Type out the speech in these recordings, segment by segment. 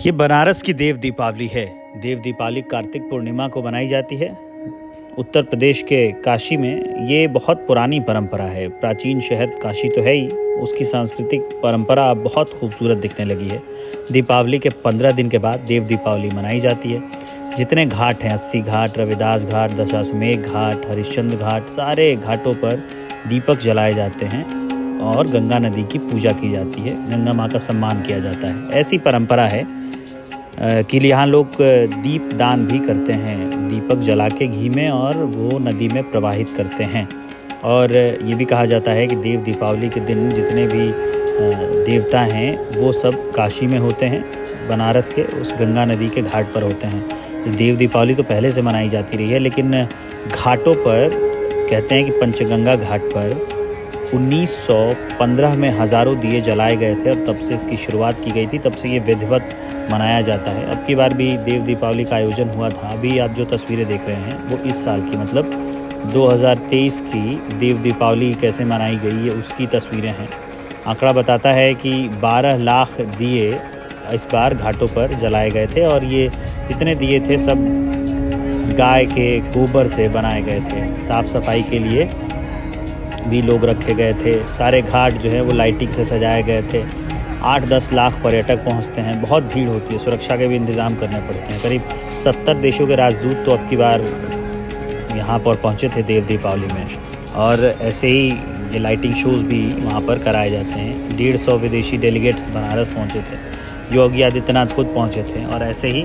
ये बनारस की देव दीपावली है। देव दीपावली कार्तिक पूर्णिमा को मनाई जाती है। उत्तर प्रदेश के काशी में ये बहुत पुरानी परंपरा है। प्राचीन शहर काशी तो है ही, उसकी सांस्कृतिक परंपरा अब बहुत खूबसूरत दिखने लगी है। दीपावली के 15 दिन के बाद देव दीपावली मनाई जाती है। जितने घाट हैं, 80 घाट, रविदास घाट, दशाश्वमेध घाट, हरिश्चंद्र घाट, सारे घाटों पर दीपक जलाए जाते हैं और गंगा नदी की पूजा की जाती है। गंगा माँ का सम्मान किया जाता है। ऐसी परंपरा है कि यहाँ लोग दीप दान भी करते हैं, दीपक जला के घी में, और वो नदी में प्रवाहित करते हैं। और ये भी कहा जाता है कि देव दीपावली के दिन जितने भी देवता हैं वो सब काशी में होते हैं, बनारस के उस गंगा नदी के घाट पर होते हैं। देव दीपावली तो पहले से मनाई जाती रही है, लेकिन घाटों पर कहते हैं कि पंचगंगा घाट पर 1915 में हज़ारों दिए जलाए गए थे और तब से इसकी शुरुआत की गई थी। तब से ये विधिवत मनाया जाता है। अब की बार भी देव दीपावली का आयोजन हुआ था। अभी आप जो तस्वीरें देख रहे हैं वो इस साल की, मतलब 2023 की देव दीपावली कैसे मनाई गई है उसकी तस्वीरें हैं। आंकड़ा बताता है कि 12 लाख दिए इस बार घाटों पर जलाए गए थे, और ये जितने दिए थे सब गाय के गोबर से बनाए गए थे। साफ़ सफाई के लिए भी लोग रखे गए थे। सारे घाट जो है वो लाइटिंग से सजाए गए थे। 8-10 लाख पर्यटक पहुंचते हैं। बहुत भीड़ होती है, सुरक्षा के भी इंतज़ाम करने पड़ते हैं। करीब 70 देशों के राजदूत तो अब की बार यहाँ पर पहुँचे थे देव दीपावली में, और ऐसे ही ये लाइटिंग शोज़ भी वहाँ पर कराए जाते हैं। 150 विदेशी डेलीगेट्स बनारस पहुँचे थे। योगी आदित्यनाथ खुद पहुँचे थे, और ऐसे ही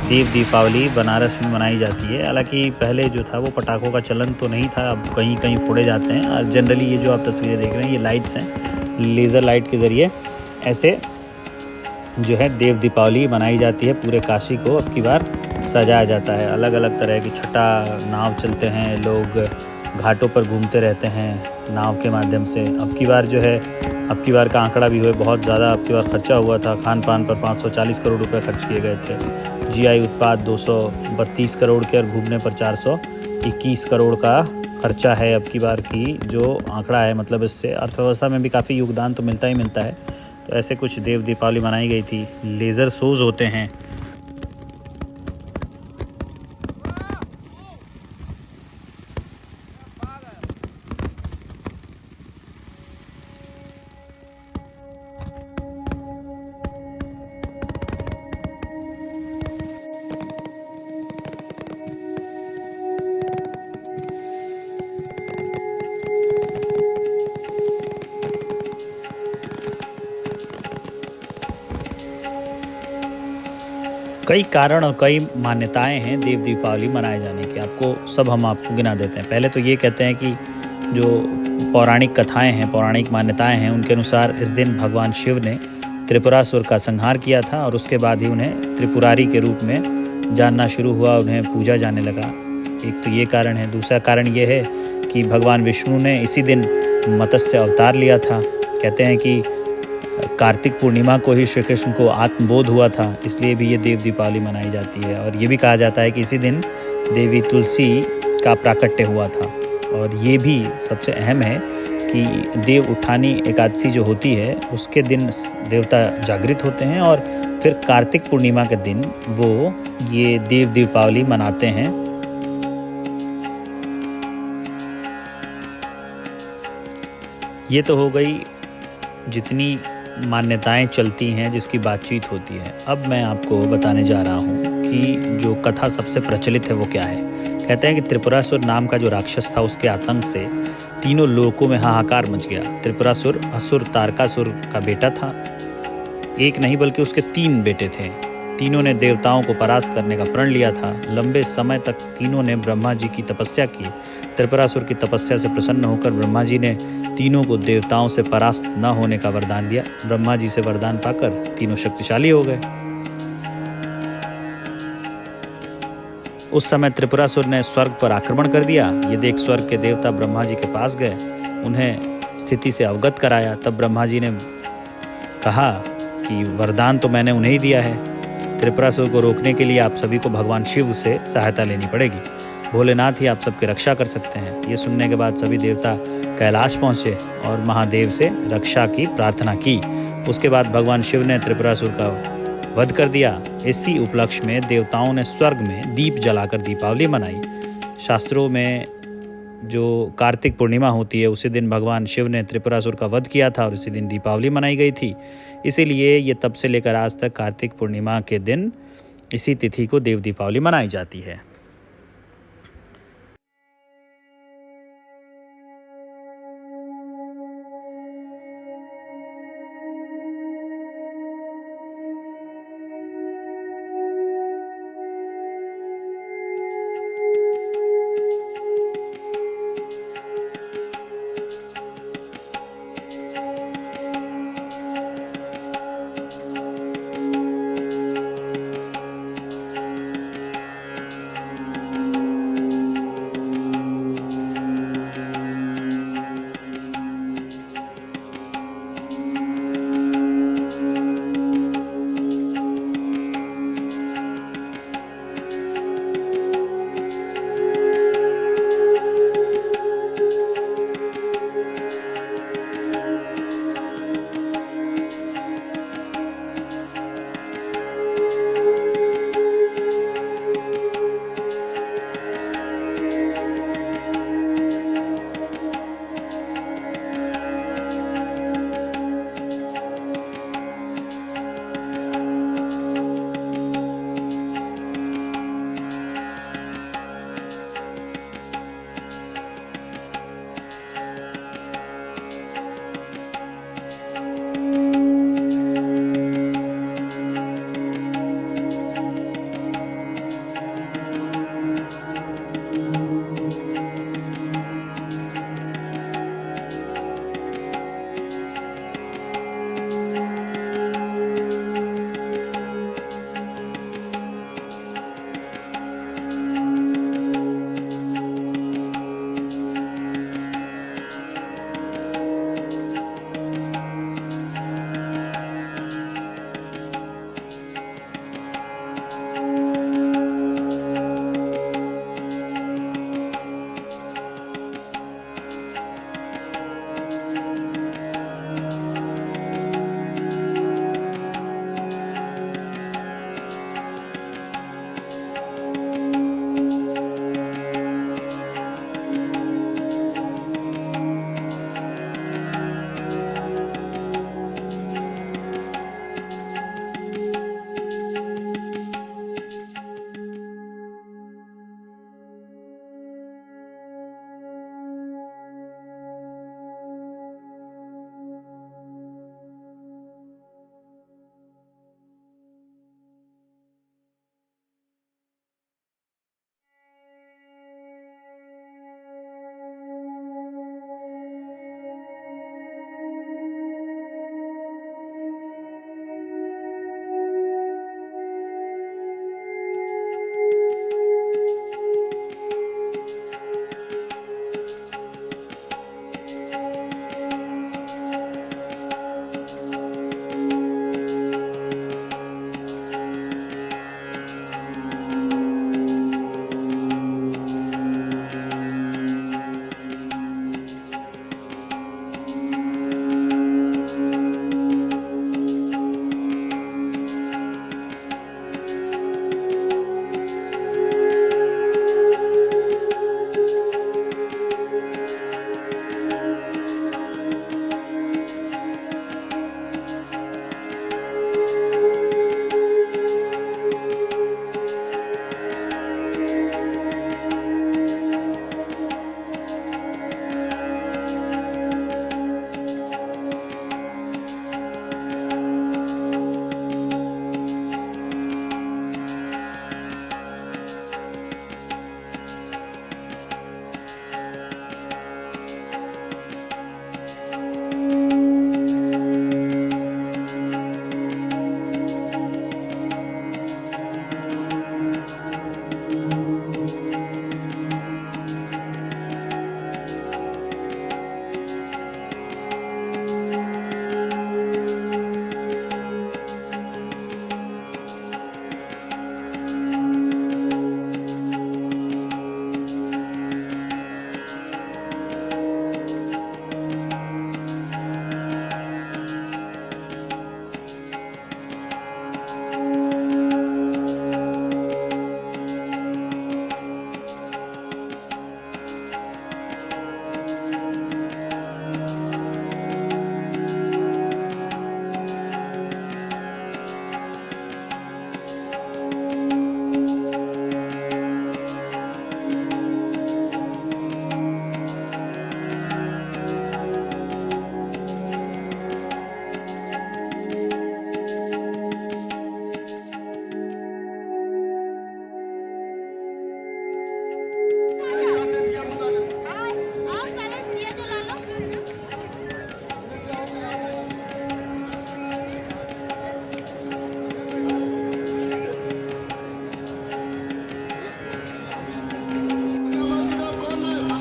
देव दीपावली बनारस में मनाई जाती है। हालांकि पहले जो था वो पटाखों का चलन तो नहीं था, अब कहीं कहीं फोड़े जाते हैं। और जनरली ये जो आप तस्वीरें देख रहे हैं ये लाइट्स हैं, लेज़र लाइट के ज़रिए ऐसे जो है देव दीपावली मनाई जाती है। पूरे काशी को अब की बार सजाया जाता है। अलग अलग तरह की छटा नाव चलते हैं, लोग घाटों पर घूमते रहते हैं नाव के माध्यम से। अब की बार जो है, अब की बार का आंकड़ा भी हुआ बहुत ज़्यादा। अब की बार खर्चा हुआ था, खान पान पर 540 करोड़ रुपए खर्च किए गए थे। जीआई उत्पाद 232 करोड़ के, और घूमने पर 421 करोड़ का खर्चा है अब की बार की जो आंकड़ा है। मतलब इससे अर्थव्यवस्था में भी काफ़ी योगदान तो मिलता ही मिलता है। तो ऐसे कुछ देव दीपावली मनाई गई थी। लेज़र शोज़ होते हैं। कई कारण और कई मान्यताएं हैं देव दीपावली मनाए जाने की। हम आपको गिना देते हैं। पहले तो ये कहते हैं कि जो पौराणिक कथाएं हैं, पौराणिक मान्यताएं हैं, उनके अनुसार इस दिन भगवान शिव ने त्रिपुरासुर का संहार किया था, और उसके बाद ही उन्हें त्रिपुरारी के रूप में जानना शुरू हुआ, उन्हें पूजा जाने लगा। एक तो ये कारण है। दूसरा कारण ये है कि भगवान विष्णु ने इसी दिन मत्स्य अवतार लिया था। कहते हैं कि कार्तिक पूर्णिमा को ही श्री कृष्ण को आत्मबोध हुआ था, इसलिए भी ये देव दीपावली मनाई जाती है। और ये भी कहा जाता है कि इसी दिन देवी तुलसी का प्राकट्य हुआ था। और ये भी सबसे अहम है कि देव उठानी एकादशी जो होती है उसके दिन देवता जागृत होते हैं, और फिर कार्तिक पूर्णिमा के दिन वो ये देव दीपावली मनाते हैं। ये तो हो गई जितनी मान्यताएं चलती हैं, जिसकी बातचीत होती है। अब मैं आपको बताने जा रहा हूँ कि जो कथा सबसे प्रचलित है वो क्या है। कहते हैं कि त्रिपुरासुर नाम का जो राक्षस था, उसके आतंक से तीनों लोकों में हाहाकार मच गया। त्रिपुरासुर असुर तारकासुर का बेटा था। एक नहीं बल्कि उसके 3 बेटे थे। तीनों ने देवताओं को परास्त करने का प्रण लिया था। लंबे समय तक तीनों ने ब्रह्मा जी की तपस्या की। त्रिपुरासुर की तपस्या से प्रसन्न होकर ब्रह्मा जी ने तीनों को देवताओं से परास्त न होने का वरदान दिया। ब्रह्मा जी से वरदान पाकर तीनों शक्तिशाली हो गए। उस समय त्रिपुरासुर ने स्वर्ग पर आक्रमण कर दिया। ये देख स्वर्ग के देवता ब्रह्मा जी के पास गए, उन्हें स्थिति से अवगत कराया। तब ब्रह्मा जी ने कहा कि वरदान तो मैंने उन्हें ही दिया है। त्रिपुरासुर को रोकने के लिए आप सभी को भगवान शिव से सहायता लेनी पड़ेगी। भोलेनाथ ही आप सबकी रक्षा कर सकते हैं। ये सुनने के बाद सभी देवता कैलाश पहुंचे और महादेव से रक्षा की प्रार्थना की। उसके बाद भगवान शिव ने त्रिपुरासुर का वध कर दिया। इसी उपलक्ष्य में देवताओं ने स्वर्ग में दीप जलाकर दीपावली मनाई। शास्त्रों में जो कार्तिक पूर्णिमा होती है उसी दिन भगवान शिव ने त्रिपुरासुर का वध किया था और उसी दिन दीपावली मनाई गई थी। इसीलिए ये तब से लेकर आज तक कार्तिक पूर्णिमा के दिन इसी तिथि को देव दीपावली मनाई जाती है।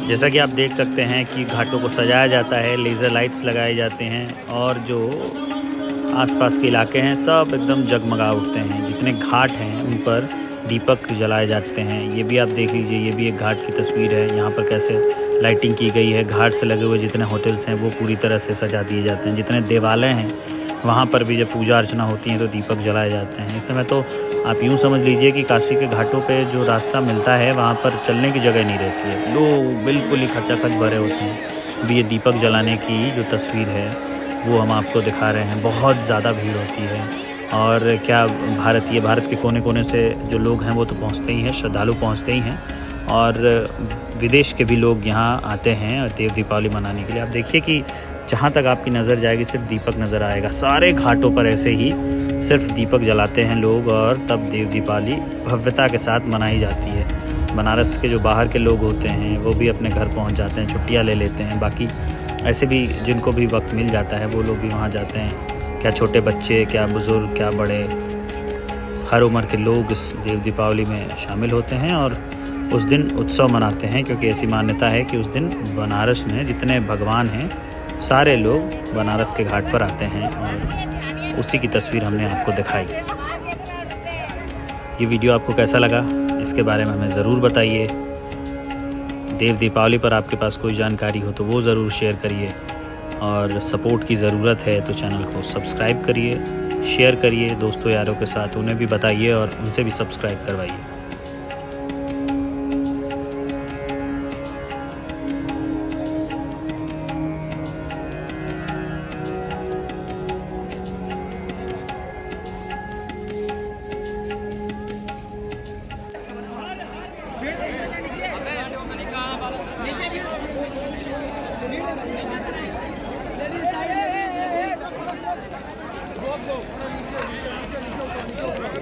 जैसा कि आप देख सकते हैं कि घाटों को सजाया जाता है, लेज़र लाइट्स लगाए जाते हैं और जो आसपास के इलाके हैं सब एकदम जगमगा उठते हैं। जितने घाट हैं उन पर दीपक जलाए जाते हैं। ये भी आप देख लीजिए, ये भी एक घाट की तस्वीर है। यहाँ पर कैसे लाइटिंग की गई है। घाट से लगे हुए जितने होटल्स हैं वो पूरी तरह से सजा दिए जाते हैं। जितने देवालय हैं वहाँ पर भी जब पूजा अर्चना होती है तो दीपक जलाए जाते हैं। इस समय तो आप यूँ समझ लीजिए कि काशी के घाटों पे जो रास्ता मिलता है वहाँ पर चलने की जगह नहीं रहती है। लोग बिल्कुल ही खचाखच भरे होते हैं। अभी ये दीपक जलाने की जो तस्वीर है वो हम आपको दिखा रहे हैं। बहुत ज़्यादा भीड़ होती है और क्या भारत के कोने कोने से जो लोग हैं वो तो पहुँचते ही हैं, श्रद्धालु पहुँचते ही हैं और विदेश के भी लोग यहाँ आते हैं देव दीपावली मनाने के लिए। आप देखिए कि जहाँ तक आपकी नज़र जाएगी सिर्फ दीपक नज़र आएगा। सारे घाटों पर ऐसे ही सिर्फ दीपक जलाते हैं लोग और तब देव दीपावली भव्यता के साथ मनाई जाती है। बनारस के जो बाहर के लोग होते हैं वो भी अपने घर पहुंच जाते हैं, छुट्टियां ले लेते हैं। बाकी ऐसे भी जिनको भी वक्त मिल जाता है वो लोग भी वहां जाते हैं। क्या छोटे बच्चे, क्या बुज़ुर्ग, क्या बड़े, हर उम्र के लोग इस देव दीपावली में शामिल होते हैं और उस दिन उत्सव मनाते हैं। क्योंकि ऐसी मान्यता है कि उस दिन बनारस में जितने भगवान हैं सारे लोग बनारस के घाट पर आते हैं और उसी की तस्वीर हमने आपको दिखाई। ये वीडियो आपको कैसा लगा इसके बारे में हमें ज़रूर बताइए। देव दीपावली पर आपके पास कोई जानकारी हो तो वो ज़रूर शेयर करिए और सपोर्ट की ज़रूरत है तो चैनल को सब्सक्राइब करिए, शेयर करिए दोस्तों यारों के साथ, उन्हें भी बताइए और उनसे भी सब्सक्राइब करवाइए। Go, go.